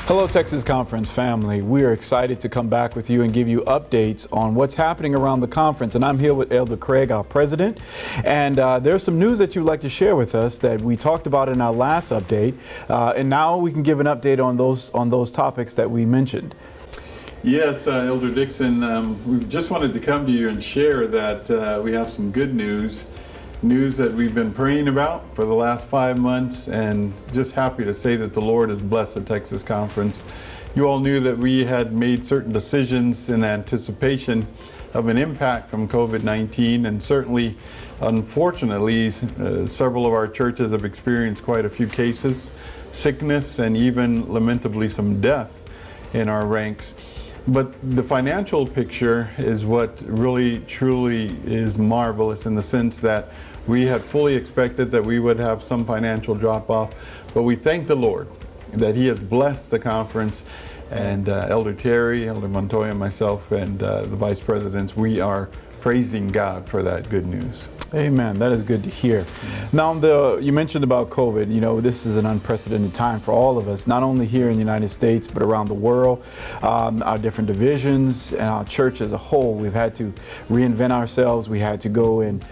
Hello, Texas Conference family. We are excited to come back with you and give you updates on what's happening around the conference. And I'm here with Elder Craig, our president. And there's some news that you'd like to share with us that we talked about in our last update. And now we can give an update on those topics that we mentioned. Yes, Elder Dixon, we just wanted to come to you and share that we have some good news that we've been praying about for the last 5 months, and just happy to say that the Lord has blessed the Texas Conference. You all knew that we had made certain decisions in anticipation of an impact from COVID-19, and certainly, unfortunately, several of our churches have experienced quite a few cases, sickness, and even lamentably some death in our ranks. But the financial picture is what really, truly is marvelous, in the sense that we had fully expected that we would have some financial drop-off, but we thank the Lord that He has blessed the conference. And Elder Terry, Elder Montoya, myself, and the Vice Presidents, we are praising God for that good news. Amen. That is good to hear. Now, you mentioned about COVID. You know, this is an unprecedented time for all of us, not only here in the United States, but around the world. Our different divisions and our church as a whole, we've had to reinvent ourselves. We had to go and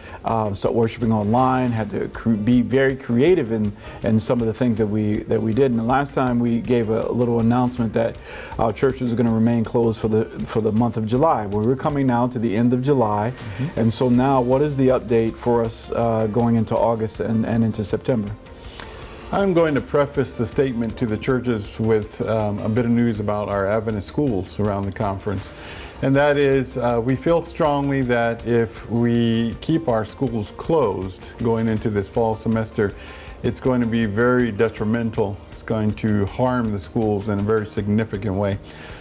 start worshiping online, had to be very creative in some of the things that we did. And the last time we gave a little announcement that our church was going to remain closed for the month of July. Well, we're coming now to the end of July. And so now, what is the update for us going into August and into September? I'm going to preface the statement to the churches with a bit of news about our Adventist schools around the conference. And that is, we feel strongly that if we keep our schools closed going into this fall semester, it's going to be very detrimental. It's going to harm the schools in a very significant way.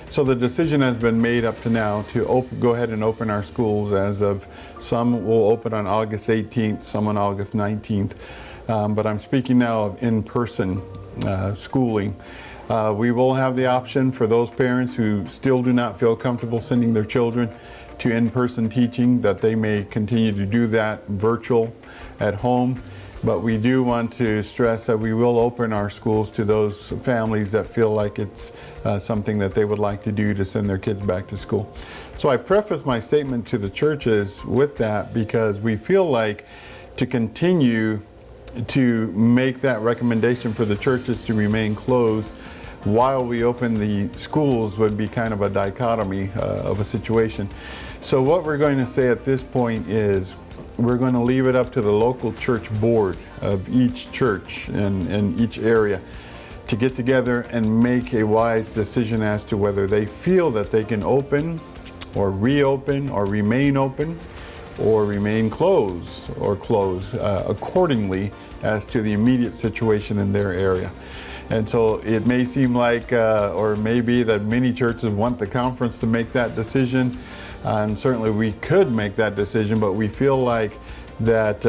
So the decision has been made up to now to go ahead and open our schools as of, some will open on August 18th, some on August 19th. But I'm speaking now of in-person schooling. We will have the option for those parents who still do not feel comfortable sending their children to in-person teaching, that they may continue to do that virtual at home. But we do want to stress that we will open our schools to those families that feel like it's something that they would like to do to send their kids back to school. So I preface my statement to the churches with that, because we feel like to continue to make that recommendation for the churches to remain closed while we open the schools would be kind of a dichotomy of a situation. So what we're going to say at this point is, we're going to leave it up to the local church board of each church and each area to get together and make a wise decision as to whether they feel that they can open or reopen or remain open or remain closed or close accordingly as to the immediate situation in their area. And so it may seem like, or maybe that many churches want the conference to make that decision. And certainly we could make that decision, but we feel like that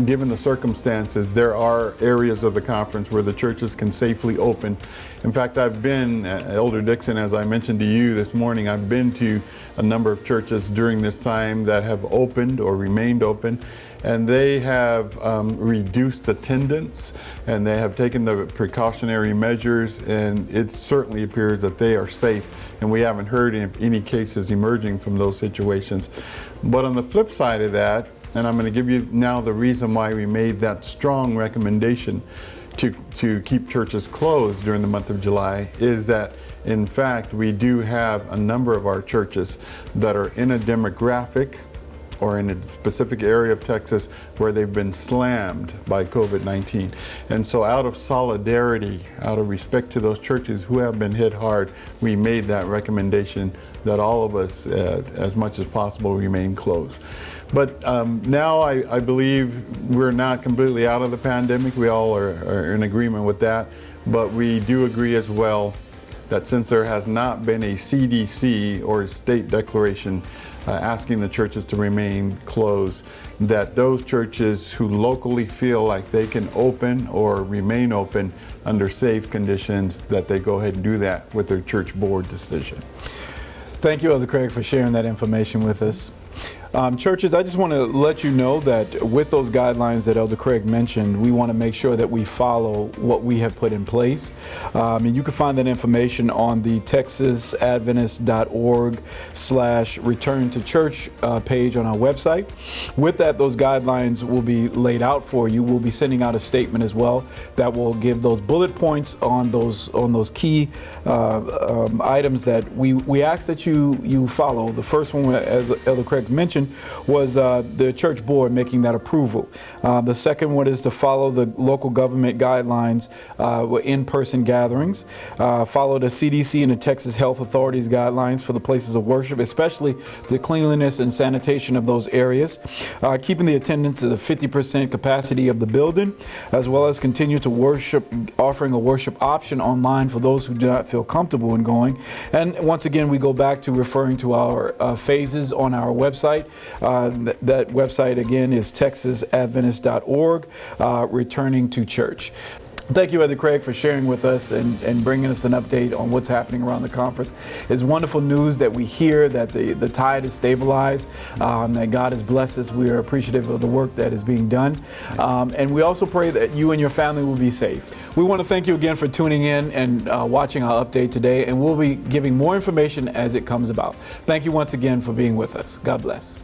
given the circumstances, there are areas of the conference where the churches can safely open. In fact, I've been, Elder Dixon, as I mentioned to you this morning, I've been to a number of churches during this time that have opened or remained open, and they have reduced attendance, and they have taken the precautionary measures, and it certainly appears that they are safe, and we haven't heard any cases emerging from those situations. But on the flip side of that, and I'm going to give you now the reason why we made that strong recommendation to keep churches closed during the month of July, is that in fact we do have a number of our churches that are in a demographic or in a specific area of Texas where they've been slammed by COVID-19. And so out of solidarity, out of respect to those churches who have been hit hard, we made that recommendation that all of us, as much as possible, remain closed. But now I believe we're not completely out of the pandemic. We all are in agreement with that. But we do agree as well that since there has not been a CDC or a state declaration asking the churches to remain closed, that those churches who locally feel like they can open or remain open under safe conditions, that they go ahead and do that with their church board decision. Thank you, Elder Craig, for sharing that information with us. Churches, I just want to let you know that with those guidelines that Elder Craig mentioned, we want to make sure that we follow what we have put in place. And you can find that information on the texasadventist.org/return to church page on our website. With that, those guidelines will be laid out for you. We'll be sending out a statement as well that will give those bullet points on those key items that we ask that you follow. The first one, as Elder Craig mentioned, was the church board making that approval. The second one is to follow the local government guidelines with in-person gatherings. Follow the CDC and the Texas Health Authority's guidelines for the places of worship, especially the cleanliness and sanitation of those areas. Keeping the attendance at the 50% capacity of the building, as well as continue to worship, offering a worship option online for those who do not feel comfortable in going. And once again, we go back to referring to our phases on our website. That website again is texasadventist.org, returning to church. Thank you, Elder Craig, for sharing with us and bringing us an update on what's happening around the conference. It's wonderful news that we hear that the tide is stabilized, that God has blessed us. We are appreciative of the work that is being done. And we also pray that you and your family will be safe. We want to thank you again for tuning in and watching our update today, and we'll be giving more information as it comes about. Thank you once again for being with us. God bless.